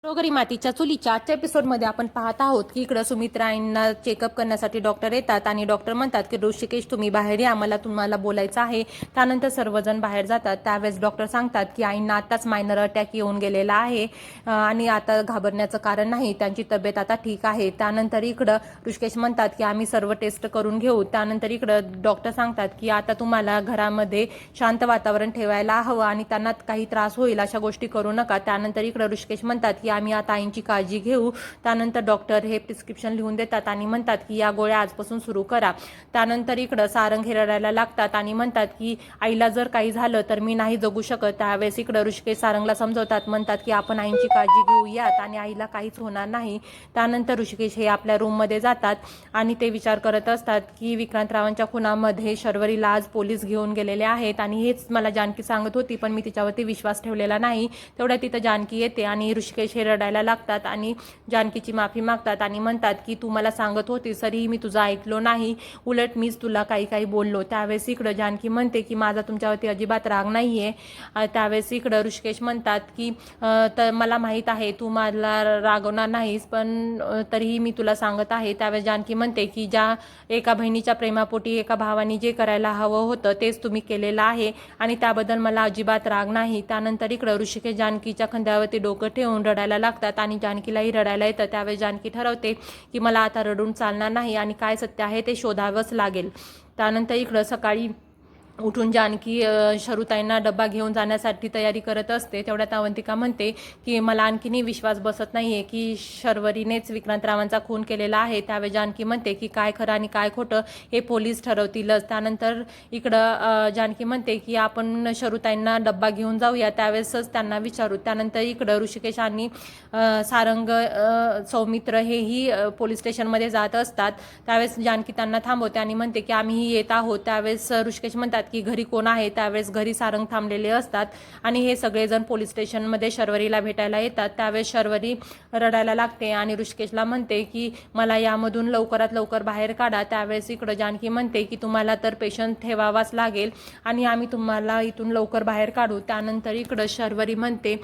घरोघरी मातीच्या चुलीच्या आजच्या एपिसोडमध्ये आपण पाहत आहोत की इकडं सुमित्राईंना चेकअप करण्यासाठी डॉक्टर येतात आणि डॉक्टर म्हणतात की ऋषिकेश तुम्ही बाहेर या, मला तुम्हाला बोलायचं आहे. त्यानंतर सर्वजण बाहेर जातात. त्यावेळेस डॉक्टर सांगतात की आईंना आताच मायनर अटॅक येऊन गेलेला आहे आणि आता घाबरण्याचं कारण नाही, त्यांची तब्येत आता ठीक आहे. त्यानंतर इकडं ऋषिकेश म्हणतात की आम्ही सर्व टेस्ट करून घेऊ. त्यानंतर इकडं डॉक्टर सांगतात की आता तुम्हाला घरामध्ये शांत वातावरण ठेवायला हवं आणि त्यांना काही त्रास होईल अशा गोष्टी करू नका. त्यानंतर इकडं ऋषिकेश म्हणतात की आम्ही आता आईंची काळजी घेऊ. त्यानंतर डॉक्टर हे प्रिस्क्रिप्शन लिहून देतात आणि म्हणतात की या गोळ्या आजपासून सुरू करा. त्यानंतर इकडं सारंग हे रडायला लागतात आणि म्हणतात की आईला जर काही झालं तर मी नाही जगू शकत. त्यावेळेस इकडं ऋषिकेश सारंगला समजवतात, म्हणतात की आपण आईंची काळजी घेऊयात आणि आईला काहीच होणार नाही. त्यानंतर ऋषिकेश हे आपल्या रूममध्ये जातात आणि ते विचार करत असतात की विक्रांतरावांच्या खुनामध्ये शर्वरीला आज पोलीस घेऊन गेलेले आहेत आणि हेच मला जानकी सांगत होती, पण मी तिच्यावरती विश्वास ठेवलेला नाही. तेवढ्या तिथं जानकी येते आणि ऋषिकेश हे रडायला लागतात आणि जानकीची माफी मागतात आणि म्हणतात की तू मला सांगत होती तरीही मी तुझं ऐकलो नाही, उलट मीच तुला काही काही बोललो. त्यावेळेस इकडं जानकी म्हणते की माझा तुमच्यावरती अजिबात राग नाहीये. त्यावेळेस इकडं ऋषिकेश म्हणतात की तर मला माहीत आहे तू मला रागवणार नाहीस, पण तरीही मी तुला सांगत आहे. त्यावेळेस जानकी म्हणते की ज्या एका बहिणीच्या प्रेमापोटी एका भावाने जे करायला हवं होतं तेच तुम्ही केलेलं आहे आणि त्याबद्दल मला अजिबात राग नाही. त्यानंतर इकडं ऋषिकेश जानकीच्या खांद्यावरती डोकं ठेवून रडायला लागतात आणि जानकीलाही रडायला येतं. त्यावेळेस जानकी ठरवते की मला आता रडून चालणार नाही आणि काय सत्य आहे ते शोधावंच लागेल. त्यानंतर इकडं सकाळी उठून जानकी शरुताईंना डब्बा घेऊन जाण्यासाठी तयारी करत असते. तेवढ्यात अवंतिका म्हणते की मला आणखीनही विश्वास बसत नाहीये की शर्वरीनेच विक्रांतरावांचा खून केलेला आहे. त्यावेळी जानकी म्हणते की काय खरं आणि काय खोटं हे पोलीस ठरवतीलच. त्यानंतर इकडं जानकी म्हणते की आपण शरुताईंना डब्बा घेऊन जाऊया, त्यावेळेसच त्यांना विचारू. त्यानंतर इकडं ऋषिकेश आणि सारंग सौमित्र हेही पोलीस स्टेशनमध्ये जात असतात. त्यावेळेस जानकी त्यांना थांबवते आणि म्हणते की आम्हीही येत आहोत. त्यावेळेस ऋषिकेश म्हणतात की घरी कोण आहे. त्यावेळेस घरी सारंग थांबलेले असतात आणि हे सगळेजण पोलीस स्टेशनमध्ये शर्वरीला भेटायला येतात. त्यावेळेस शर्वरी रडायला लागते आणि ऋषिकेशला म्हणते की मला यामधून लवकरात लवकर बाहेर काढा. त्यावेळेस इकडं जानकी म्हणते की तुम्हाला तर पेशंट ठेवावाच लागेल आणि आम्ही तुम्हाला इथून लवकर बाहेर काढू. त्यानंतर इकडं शर्वरी म्हणते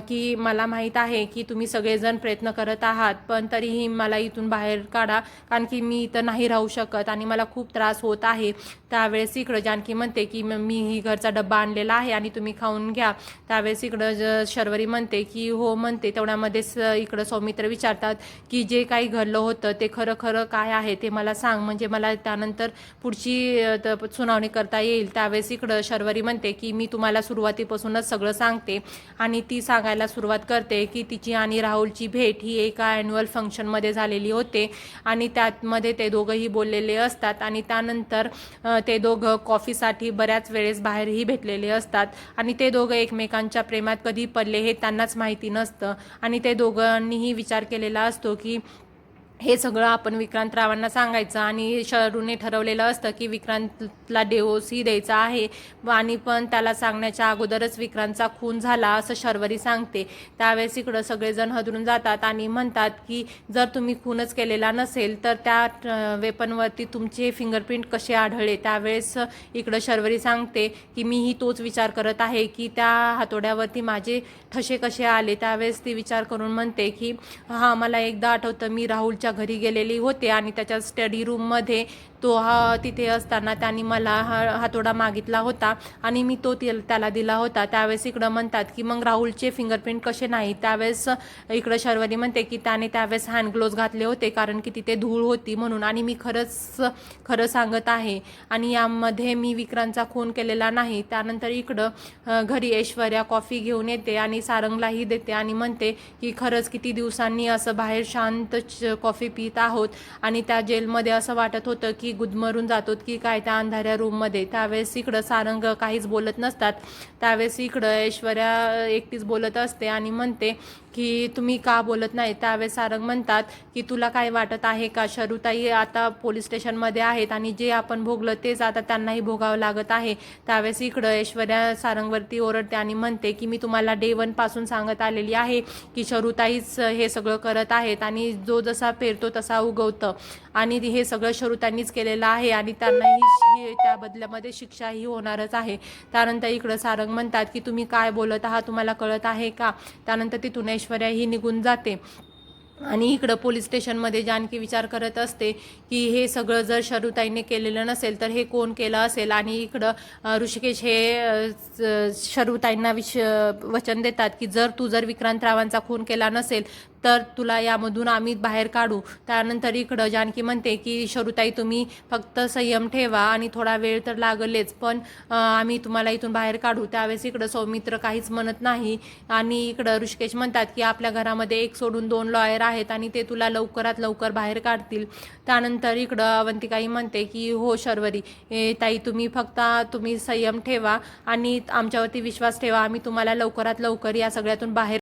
की मला माहीत आहे की तुम्ही सगळेजण प्रयत्न करत आहात, पण तरीही मला इथून बाहेर काढा, कारण की मी इथं नाही राहू शकत आणि मला खूप त्रास होत आहे. त्यावेळेस इकडं जानकी म्हणते की मी ही घरचा डब्बा आणलेला आहे आणि तुम्ही खाऊन घ्या. त्यावेळेस इकडं शर्वरी म्हणते की हो म्हणते. तेवढ्यामध्येच इकडं सौमित्र विचारतात की जे काही घडलं होतं ते खरं खरं काय आहे ते मला सांग, म्हणजे मला त्यानंतर पुढची सुनावणी करता येईल. त्यावेळेस इकडं शर्वरी म्हणते की मी तुम्हाला सुरुवातीपासूनच सगळं सांगते आणि ती सांगायला सुरुवात करते की तिची आणि राहुलची भेट ही एका ॲन्युअल फंक्शनमध्ये झालेली होते आणि त्यामध्ये ते दोघंही बोललेले असतात आणि त्यानंतर ते दोघं कॉफीसाठी बऱ्याच वेळेस बाहेरही भेटलेले असतात आणि ते दोघं एकमेकांच्या प्रेमात कधी पडले हे त्यांनाच माहिती नसतं आणि ते दोघांनीही विचार केलेला असतो की हे सगळं आपण विक्रांतरावांना सांगायचं आणि शरूने ठरवलेलं असतं की विक्रांतला डिवोर्सही द्यायचा आहे आणि पण त्याला सांगण्याच्या अगोदरच विक्रांतचा खून झाला असं शर्वरी सांगते. त्यावेळेस इकडं सगळेजण हदरून जातात आणि म्हणतात की जर तुम्ही खूनच केलेला नसेल तर त्या वेपनवरती तुमचे फिंगरप्रिंट कसे आढळले. त्यावेळेस इकडं शर्वरी सांगते की मीही तोच विचार करत आहे की त्या हातोड्यावरती माझे ठसे कसे आले. त्यावेळेस ती विचार करून म्हणते की हां, मला एकदा आठवतं मी राहुलच्या घरी गेलेली होते आणि त्याच्या स्टडी रूममध्ये तो तिथे असताना त्यांनी मला हातोडा मागितला होता आणि मी तो त्याला दिला होता. त्यावेळेस इकडं म्हणतात की मग राहुलचे फिंगरप्रिंट कसे नाही. त्यावेळेस इकडं शर्वरी म्हणते की त्याने त्यावेळेस हँड ग्लोव्ज घातले होते कारण की तिथे धूळ होती म्हणून, आणि मी खरं सांगत आहे आणि यामध्ये मी विक्रांतचा खून केलेला नाही. त्यानंतर इकडं घरी ऐश्वर्या कॉफी घेऊन येते आणि सारंगलाही देते आणि म्हणते की खरंच किती दिवसांनी असं बाहेर शांत कॉफी पित आहोत आणि त्या जेलमध्ये असं वाटत होतं की गुदमरून जातो की काय त्या अंधाऱ्या रूममध्ये. त्यावेळेस इकडं सारंग काहीच बोलत नसतात. त्यावेळेस इकडं ऐश्वर्या एकटीच बोलत असते आणि म्हणते की तुम्ही का बोलत नाही. त्यावेळेस सारंग म्हणतात की तुला काय वाटत आहे का, शरुताई आता पोलीस स्टेशनमध्ये आहेत आणि जे आपण भोगलं तेच आता त्यांनाही भोगावं लागत आहे. त्यावेळेस इकडं ऐश्वर्या सारंगवरती ओरडते आणि म्हणते की मी तुम्हाला डे 1 पासून सांगत आलेली आहे की शरुताईच हे सगळं करत आहेत आणि जो जसा पेरतो तसा उगवतं आणि हे सगळं शरुताईंनीच केलं केलेला आहे आणि त्यांना ही त्या बदल्यामध्ये शिक्षाही होणारच आहे. त्यानंतर इकडं सारंग म्हणतात की तुम्ही काय बोलत आहात, तुम्हाला कळत आहे का. त्यानंतर तिथून ऐश्वर्या ही निघून जाते आणि इकडं पोलीस स्टेशनमध्ये जानकी विचार करत असते की हे सगळं जर शरुताईने केलेलं नसेल तर हे कोण केलं असेल. आणि इकडं ऋषिकेश हे शरुताईंना वचन देतात की जर विक्रांतरावांचा खून केला नसेल तर तुला यामधून आम्ही बाहेर काढू. त्यानंतर इकडं जानकी म्हणते की शरुताई तुम्ही फक्त संयम ठेवा आणि थोडा वेळ तर लागलेच, पण आम्ही तुम्हाला इथून बाहेर काढू. त्यावेळेस इकडं सौमित्र काहीच म्हणत नाही आणि इकडं ऋषिकेश म्हणतात की आपल्या घरामध्ये एक सोडून 2 लॉयर आहेत आणि ते तुला लवकरात लवकर बाहेर काढतील. त्यानंतर इकडं अवंतिकाही म्हणते की हो शर्वरी ताई, तुम्ही संयम ठेवा आणि आमच्यावरती विश्वास ठेवा, आम्ही तुम्हाला लवकरात लवकर या सगळ्यातून बाहेर